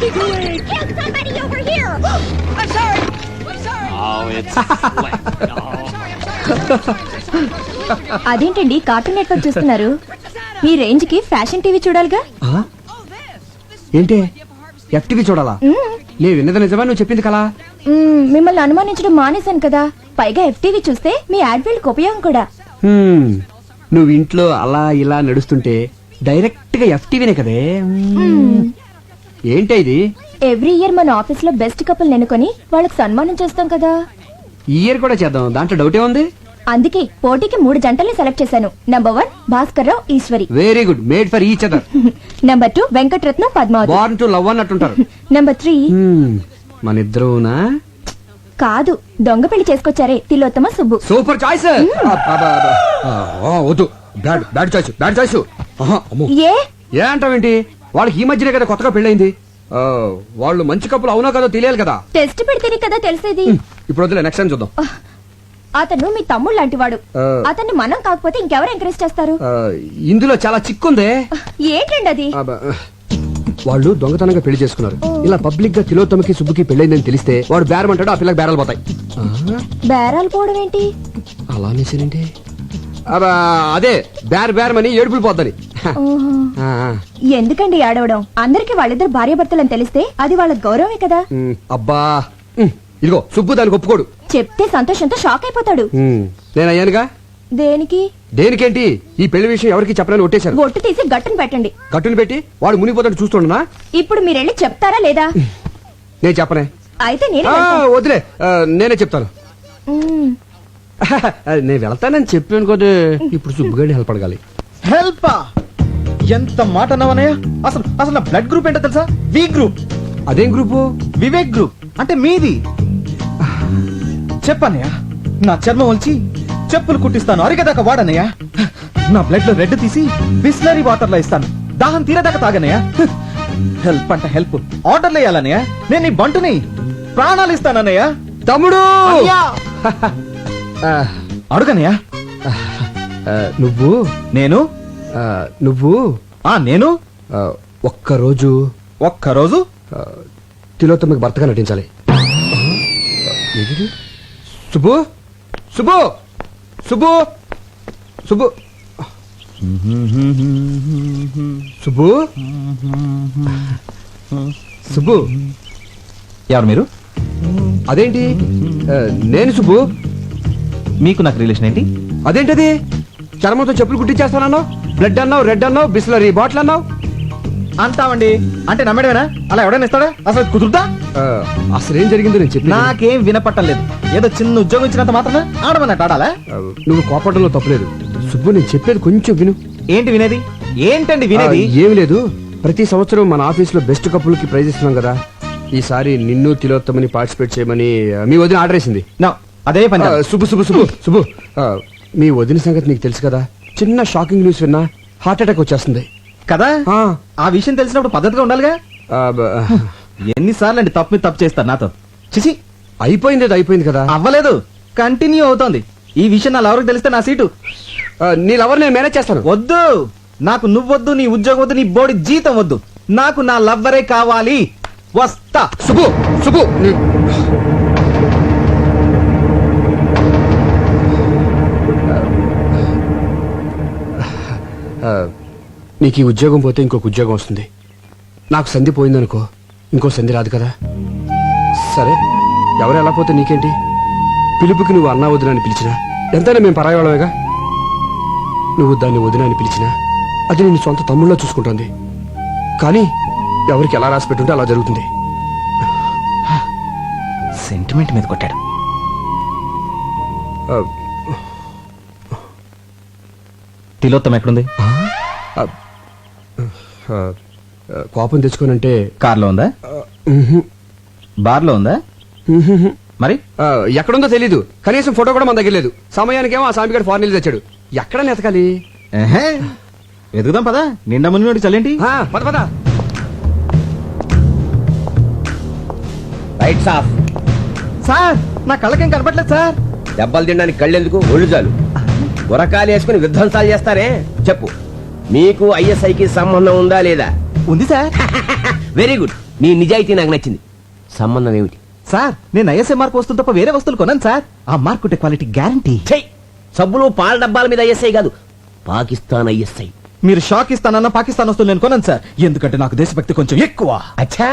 he doing? Kill somebody over here! I'm sorry. I'm sorry. Oh, it's flat. అదేంటండి cartoon network చూస్తున్నారు? ఈ range కి fashion TV చూడాలిగా. ఏంటి FTV చూడాలా? నేను విన్నది నిజమా నువ్వు చెప్పింది కలా? మిమ్మల్ని అనుమానించడం మానేశాను కదా, పైగా ఎఫ్టీవీ చూస్తే మీ యాడ్వీల్కి ఉపయోగం కూడా. నువ్వు ఇంట్లో అలా ఇలా నడుస్తుంటే డైరెక్ట్ గా ఎఫ్టీవీనే కదే. ఏంటి ఇది? ఎవ్రీ ఇయర్ మన ఆఫీస్ లో బెస్ట్ కపుల్ ఎన్నుకొని వాళ్ళకి సన్మానం చేస్తాం కదా. ఈ ఇయర్ కూడా చేద్దాం, దాంట్లో డౌటే ఉంది. అందుకే పోటీకి 3 జంటల్ని సెలెక్ట్ చేశాను. Number 1 Bhaskar Rao Eswari. Very good, made for each other. Number 2 Venkataratnam Padmavathi. Born to love అన్నట్టుంటారు. నంబర్ 3 మన ఇద్దరునా? కాదు, దొంగ పెళ్లి చేసుకొచ్చారే తిలోత్తమ సుబ్బు. Super choice. వద్దు, bad bad choice, bad choice. ఏ ఏ అంటావేంటి? వాళ్ళకి ఈ మధ్యనే కదా కొత్తగా పెళ్ళైంది. వాళ్ళు మంచి కప్పులు అవునో కదా తెలియాలి కదా. టెస్ట్ పెడితేనే కదా తెలిసేది. ఇప్పుడు వద్దులే, నెక్స్ట్ టైం చూద్దాం. అతను మీ తమ్ముడు లాంటి వాడు. అతన్ని మనం కాకపోతే ఇంకెవరు ఎంకరేజ్ చేస్తారు? ఇందులో చాలా చిక్కుందే. ఏంటండి అది? వాళ్ళు దొంగతనంగా పెళ్లి చేసుకున్నారు. ఇలా పబ్లిక్ గా తిలోత్తమకి సుబ్బుకి పెళ్ళైందని తెలిస్తే వాడు బేరమంటాడు, ఆ పిల్లకి బేరాలు పోతాయి. బేరాలు పోవడం ఏంటి? అలా అనేసేనండి. అదే బేరమని ఏడుపులు పోద్దని. ఎందుకండి ఏడవడం? అందరికి వాళ్ళిద్దరు భార్యాభర్తలని తెలిస్తే అది వాళ్ళ గౌరవమే కదా. అబ్బా, ఇదిగో సుబ్బు దానికి ఒప్పుకోడు. చెప్తే సంతోషంతో షాక్ అయిపోతాడు. నేను అయ్యానుగా. దేనికి? దేనికేంటి? ఈ పెళ్లి విషయం ఎవరికి చెప్పనని ఒట్టేశారు. ఒట్టు తీసి గట్టును పెట్టండి. గట్టును పెట్టి వాడు మునిగిపోతాడు చూస్తుండనా? ఇప్పుడు మీరెళ్ళి చెప్తారా లేదా? నేను చెప్పనే. అయితే వదిలే, నేనే చెప్తాను. నేను వెళ్తానని చెప్పాను కదా. ఇప్పుడు సుబ్బుగాడి హెల్ప్ అడగాలి. హెల్ప్? ఎంత మాట అన్నావనయ్య? అసలు అసలు నా బ్లడ్ గ్రూప్ ఏంటో తెలుసా? V group. అదేం గ్రూపు? వివేక్ గ్రూప్. అంటే మీది. చెప్పనయ్య, నా చర్మం వచ్చి చెప్పులు కుట్టిస్తాను, అరిగేదాకా వాడనయ్య. నా బ్లడ్ లో రెడ్ తీసి బిస్లరీ వాటర్ లో ఇస్తాను, దాహం తీరేదాకా తాగనయ్య. హెల్ప్ అంటే హెల్ప్. ఆర్డర్లు వేయాలన్నయ్య. నేను నీ బంటుని, ప్రాణాలు ఇస్తానన్నయ్య. తమ్ముడు అడుగనయ్య. నువ్వు నేను నువ్వు నేను ఒక్కరోజు తిలోత్తమకి భర్తగా నటించాలి. సుబ్బు సుబ్బు సుబ్బు సుబ్బు సుబ్బు సుబ్బు. ఎవరు మీరు? అదేంటి? నేను సుబ్బు. మీకు నాకు రిలేషన్ ఏంటి? అదేంటది? చర్మంతో చెప్పులు కుట్టించేస్తానన్నావు, బ్లడ్ అన్నావు, రెడ్ అన్నావు, బిస్లరీ బాటిల్ అన్నావు. అంటావండి అంటే నమ్మడమేనా? అలా ఎవడైనా ఇస్తాడా? అసలు కుదురుతా? అసలేం జరిగిందో నేను చెప్పి. నాకేం వినపట్టం లేదు. ఏదో చిన్న ఉద్యోగం ఇచ్చినంత మాత్రమే ఆడమన్నట్టు ఆడాలా? నువ్వు కోపడంలో తప్పలేదు సుబ్బు, నేను చెప్పేది కొంచెం విను. ఏంటి వినేది? ఏంటండి వినేది? ఏమి లేదు, ప్రతి సంవత్సరం మన ఆఫీస్ లో బెస్ట్ కపుల్ కి ప్రైజ్ ఇస్తున్నాం కదా. ఈసారి నిన్ను తిలోత్తమని పార్టిసిపేట్ చేయమని మీ వదిన ఆర్డర్ వేసింది. అదే పని. సుబ్బు సుబ్బు సుబ్బు సుబ్బు, మీ వదిన సంగతి నీకు తెలుసు కదా. చిన్న షాకింగ్ న్యూస్ విన్నా హార్ట్ అటాక్ వచ్చేస్తుంది కదా. ఆ విషయం తెలిసినప్పుడు పద్ధతిగా ఉండాలిగా. ఎన్నిసార్లు అండి తప్పు మీద తప్పు చేస్తారు నాతో? చిచి, అయిపోయింది కదా. అవ్వలేదు, కంటిన్యూ అవుతోంది. ఈ విషయం నా లవర్కి తెలిస్తే నా సీటు. నీ లవర్ నేను మేనేజ్ చేస్తాను. వద్దు, నాకు నువ్వొద్దు, నీ ఉద్యోగం వద్దు, నీ బోడి జీతం వద్దు. నాకు నా లవ్వరే కావాలి. వస్తా. సుబ్బు సుబ్బు, నీకు ఈ ఉద్యోగం పోతే ఇంకొక ఉద్యోగం వస్తుంది. నాకు సంధి పోయిందనుకో, ఇంకో సంధి రాదు కదా. సరే, ఎవరు ఎలా పోతే నీకేంటి? పిలుపుకి నువ్వు అన్నా వదిన అని పిలిచినా ఎంతైనా మేము పరాయవాళ్ళమేగా. నువ్వు దాన్ని వదిన అని పిలిచినా అది నేను సొంత తమ్ముళ్ళలో చూసుకుంటుంది. కానీ ఎవరికి ఎలా రాసి పెట్టుంటే అలా జరుగుతుంది. సెంటిమెంట్ మీద కొట్టాడు. తిలోత్తమ ఎక్కడుంది? కోపం తెచ్చుకోనంటే కార్లో ఉందా? బార్లో ఉందా? మరి ఎక్కడుందో తెలీదు. కనీసం ఫోటో కూడా మన దగ్గర లేదు. సమయానికేమో ఆ సామిగాడు ఫారెన్ తెచ్చాడు. ఎక్కడ నెతకాలి? వెతుకుదాం పదా. నిండా మునిగి చల్లేంటి. పద పద. Rights of. సార్, నా కళ్ళకేం కనపట్లేదు సార్. దెబ్బలు తినడానికి కళ్ళెందుకు, ఒళ్ళు చాలు. గురకాలు వేసుకుని విధ్వంసాలు చేస్తారే. చెప్పు, మీకు ఐఎస్ఐకి సంబంధం ఉందా లేదా? ఉంది సార్. Very good. నీ నిజాయితీ నాకు నచ్చింది. సంబంధం ఏమిటి? సార్ నేను ఐఎస్ఐ మార్క్ వస్తువులు తప్ప వేరే వస్తువులు కొన్నాను సార్. ఆ మార్క్ ఉంటే క్వాలిటీ గ్యారంటీ. చెయ్, సబ్బులు పాల డబ్బాల మీద ఐఎస్ఐ కాదు, పాకిస్తాన్ ఐఎస్ఐ. మీరు షాక్ ఇస్తానన్న పాకిస్తాన్ వస్తువులు నేను కొన్నాను సార్, ఎందుకంటే నాకు దేశభక్తి కొంచెం ఎక్కువ. అచ్చా,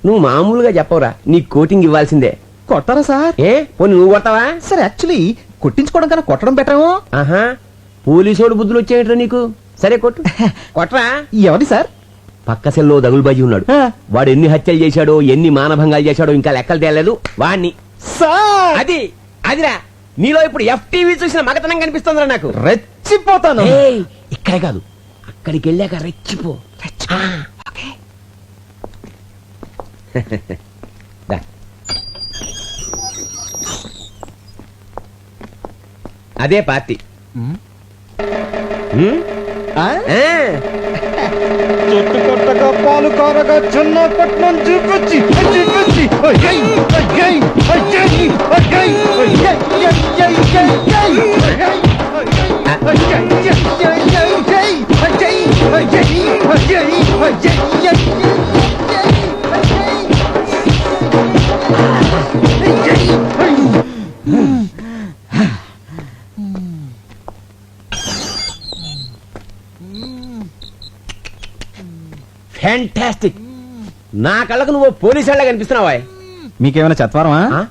నువ్వు మామూలుగా చెప్పవురా, నీ కోటింగ్ ఇవ్వాల్సిందే. కొట్టారా సార్? ఏ పోనీ నువ్వు కొడతావా? సార్ యాక్చువల్లీ కొట్టించుకోవడం కన్నా కొట్టడం బెటరేమో. ఆహా, పోలీసోడు బుద్ధులు వచ్చేయట్రా నీకు. సరే కొట్టు, కొట్టరా. ఎవరి సార్? పక్క సెల్లో దగులుబాజీ ఉన్నాడు. ఆ. వాడు ఎన్ని హత్యలు చేశాడో, ఎన్ని మానభంగాలు చేశాడో ఇంకా లెక్కలు తేలేదు. వాణ్ణి సార్ అదిరా, నీలో ఇప్పుడు ఎఫ్టీవీ చూసిన మగతనం కనిపిస్తుందిరా నాకు. రెచ్చిపోతాను. ఏయ్, ఇక్కడే కాదు, అక్కడికి వెళ్ళాక రెచ్చిపో. ఆ, ఓకే. దా. అదే పార్టీ. ఆ? ఆ. చెట్టు కొట్టగా పాలు కారగా చిన్నపట్నం చూపించి చూపించి అయ్యయ్, అయ్యయ్, అయ్యయ్, అయ్యయ్, అయ్యయ్, అయ్యయ్, ఫ్యాంటాస్టిక్. నా కళ్ళకు నువ్వు పోలీసు వాళ్ళ కనిపిస్తున్నావా? మీకేమైనా చత్వారమా? ఆ?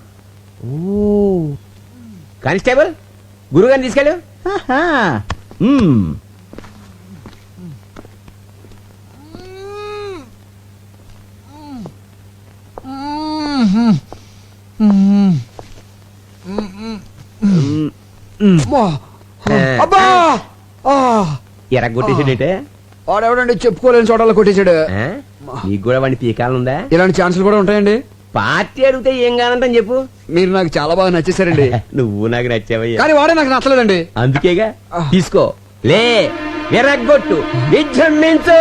ఓ, కానిస్టేబుల్, గురుగారిని తీసుకెళ్ళు. అబ్బా! ఆ! ఎరగొట్టేసాడంటే వాడెవడండి చెప్పుకోలేని చోటలో కొట్టేశాడు. నీకు కూడా వాడిని పీకాలనుందా? ఇలాంటి ఛాన్సులు కూడా ఉంటాయండి. పార్టీ అడిగితే ఏం కానంటని చెప్పు. మీరు నాకు చాలా బాగా నచ్చేసారండి. నువ్వు నాకు నచ్చావయ్యా. కానీ వాడే నాకు నచ్చలేదండి. అందుకేగా తీసుకో, లే, ఎరగొట్టు, విజృంభించు.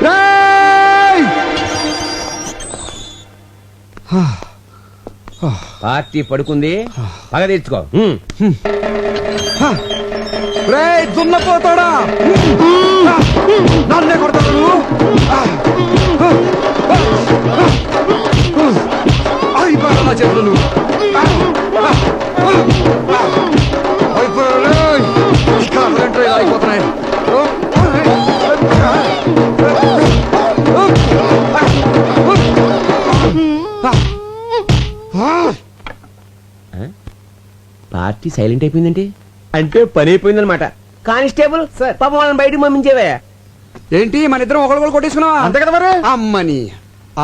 రేయ్! పార్టీ పడుకుంది, పగ తీర్చుకో. రేయ్, దున్నపోతాడా! నన్నే కొడతాడు నువ్వు. అయిపోయాడు నా చేతులు నువ్వు. అయిపోయాడు. ఈ కాళ్ళంటే ఇలా అయిపోతున్నాయి. పార్టీ సైలెంట్ అయిపోయిందంటే అంటే పని అయిపోయిందనమాట. కానిస్టేబుల్ పాపం వాళ్ళని బయటకు పంపించేవే. ఏంటి మన ఇద్దరం ఒకళ్ళు కొట్టేసుకున్నావా? అంతే కదా మరి. అమ్మని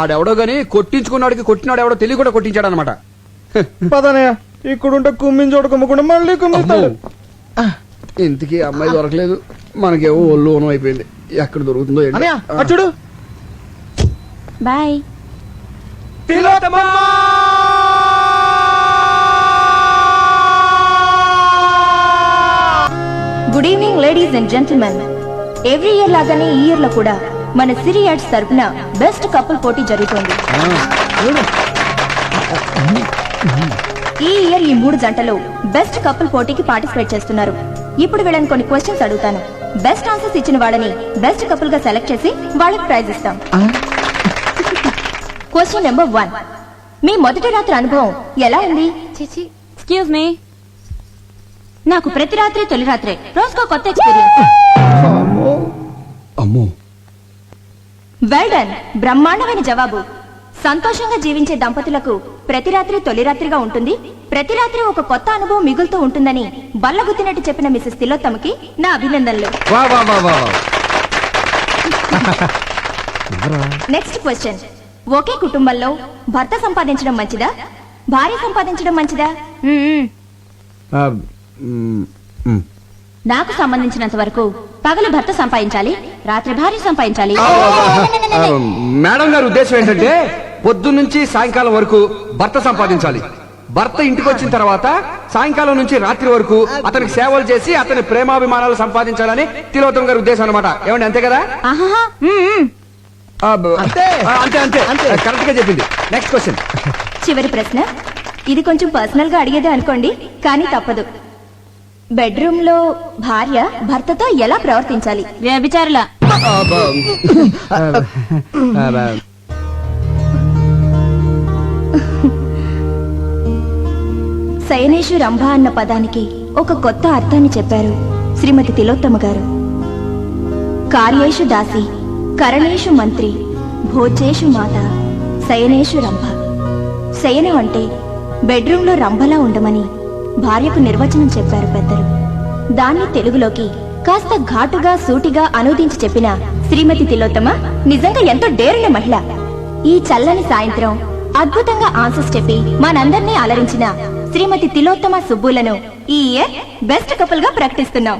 ఆడెవడో గాని కొట్టించుకున్నాడికి కొట్టినాడు ఎవడో తెలియ కూడా కొట్టించాడు అనమాట. పదనయ్య, ఇక్కడుంటే కుమ్మిని చోట కుమ్మకుండా మళ్ళీ కుమ్మిస్తాడు. ఇంతకీ అమ్మాయి దొరకలేదు, మనకేమో ఒళ్ళు ఓనం అయిపోయింది. ఎక్కడ దొరుకుతుందో ఏంటో. అనయ్య, అటు చూడు. Bye. Good evening ladies and gentlemen. Every year లాగానే ఈ ఇయర్ లో కూడా మన సిరి యాడ్స్ తరపున బెస్ట్ కపుల్ పోటీ జరుగుతోంది. ఈ ఇయర్ ఈ 3 జంటలు బెస్ట్ కపుల్ పోటీకి పార్టిసిపేట్ చేస్తున్నారు. ఇప్పుడు వీళ్ళని కొన్ని క్వశ్చన్స్ అడుగుతాను. బెస్ట్ ఆన్సర్స్ ఇచ్చిన వాళ్ళని బెస్ట్ కపుల్ గా సెలెక్ట్ చేసి వాళ్ళకి ప్రైజ్ ఇస్తాం. Question number 1. మీ మొదటి రాత్రి అనుభవం ఎలా ఉంది? ఎక్స్క్యూజ్ మీ, నాకు ప్రతి రాత్రి తొలి రాత్రే, రోజుకో కొత్త ఎక్స్పీరియన్స్. అమ్మో, వెల్ డన్, బ్రహ్మాండమైన జవాబు. సంతోషంగా జీవించే దంపతులకు ప్రతి రాత్రి తొలి రాత్రిగా ఉంటుంది. ప్రతి రాత్రి ఒక కొత్త అనుభవం మిగులుతూ ఉంటుందని బల్లగుద్దినట్టు చెప్పిన మిసెస్ తిలోత్తమకి నా అభినందనలు. వా వా వా వా. Next question. ఒకే కుటుంబంలో భర్త సంపాదించడం మంచిదా, భార్య సంపాదించడం మంచిదా? ఆ, మ్. నాకు సంబంధించినంత వరకు పగలు భర్త సంపాదించాలి, రాత్రి భార్య సంపాదించాలి. మేడం గారి ఉద్దేశం ఏంటంటే పొద్దున్నుంచి సాయంకాలం వరకు భర్త సంపాదించాలి. భర్త ఇంటికి వచ్చిన తర్వాత సాయంకాలం నుంచి రాత్రి వరకు అతనికి సేవలు చేసి అతని ప్రేమాభిమానాలు సంపాదించాలని తిలోత్తమ గారి ఉద్దేశం అనమాట. ఏమండి, అంతే కదా? ఆహాహా, అంతే అంతే అంతే కరెక్ట్ గా చెప్పింది. Next question. చివరి ప్రశ్న. ఇది కొంచెం పర్సనల్ గా అడిగేదే అనుకోండి, కానీ తప్పదు. బెడ్రూమ్ లో భార్య భర్తతో ఎలా ప్రవర్తించాలి? వ్యభిచారుల శయనేషు రంభ అన్న పదానికి ఒక కొత్త అర్థాన్ని చెప్పారు శ్రీమతి తిలోత్తమ గారు. కార్యేషు దాసి, కరణేషు మంత్రి, భోజేషు మాత, శయనేషు రంభ. శయనం అంటే బెడ్రూంలో రంభలా ఉండమని భార్యకు నిర్వచనం చెప్పారు పెద్దలు. దాన్ని తెలుగులోకి కాస్త ఘాటుగా సూటిగా అనువదించి చెప్పిన శ్రీమతి తిలోత్తమ నిజంగా ఎంతో డేరున్న మహిళ. ఈ చల్లని సాయంత్రం అద్భుతంగా ఆన్సర్స్ చెప్పి మనందర్నీ అలరించిన శ్రీమతి తిలోత్తమ సుబ్బులను ఈ ఇయర్ బెస్ట్ కపుల్ గా ప్రకటిస్తున్నాం.